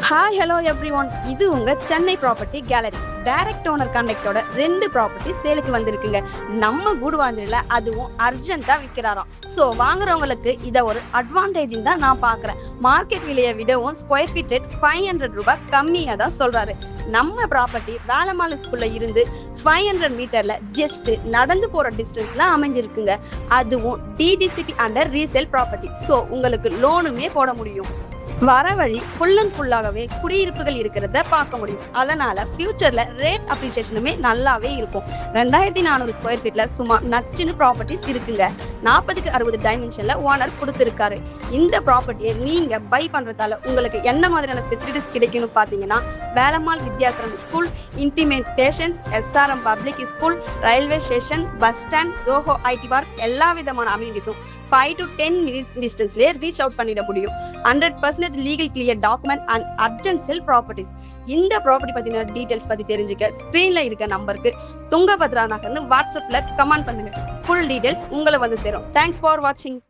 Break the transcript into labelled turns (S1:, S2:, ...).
S1: Hi hello every one, இது உங்க Chennai property gallery. Direct owner கான்டெக்டோட 2 ப்ராப்பர்ட்டி சேலுக்கு வந்திருக்குங்க. நம்ம கூடுவாஞ்சலில் அதுவும் அர்ஜென்ட்டா விற்கிறாராம். ஸோ வாங்குறவங்களுக்கு இதை ஒரு அட்வான்டேஜிங் தான் நான் பார்க்குறேன். மார்க்கெட் விலையை விடவும் ஸ்கொயர் ஃபீட் ரேட் 500 ரூபாய் கம்மியாக தான் சொல்றாரு. நம்ம ப்ராப்பர்ட்டி வேலம்மாள் ஸ்கூல்ல இருந்து 500 மீட்டர்ல ஜஸ்ட் நடந்து போற டிஸ்டன்ஸ்ல அமைஞ்சிருக்குங்க. அதுவும் DTCP under resale property. So உங்களுக்கு லோனுமே போட முடியும். வர வழி ஃபுல் அண்ட் ஃபுல்லாகவே குடியிருப்புகள் இருக்கிறத பார்க்க முடியும். அதனால ஃபியூச்சர்ல ரேட் அப்ரிசியேஷனுமே நல்லாவே இருக்கும். 2400 ஸ்கொயர் ஃபீட்ல சும்மா நச்சுன்னு ப்ராப்பர்ட்டிஸ் இருக்குங்க. 40க்கு 60 டைமென்ஷன்ல ஓனர் கொடுத்துருக்காரு. இந்த ப்ராப்பர்ட்டியை நீங்க பை பண்றதால உங்களுக்கு என்ன மாதிரியான ஃபெசிலிட்டிஸ் கிடைக்கும்னு பார்த்தீங்கன்னா, Velammal Vidyashram school, intimate fashions, SRM public school, railway station, bus stand, Zoho IT park, எல்லா விதமான அம்யூனிட்டிஸும் 5 to 10 minutes டிஸ்டன்ஸ்லேயே ரீச் அவுட் பண்ணிட முடியும். 100% legal clear document and urgent sell properties. இந்த ப்ராப்பர்ட்டி பற்றின டீட்டெயில்ஸ் பற்றி தெரிஞ்சுக்க ஸ்க்ரீனில் இருக்க நம்பருக்கு துங்கபத்ரா நகர்னு வாட்ஸ்அப்பில் கமெண்ட் பண்ணுங்க. ஃபுல் டீட்டெயில்ஸ் உங்களை வந்து சேரும். தேங்க்ஸ் ஃபார் வாட்சிங்.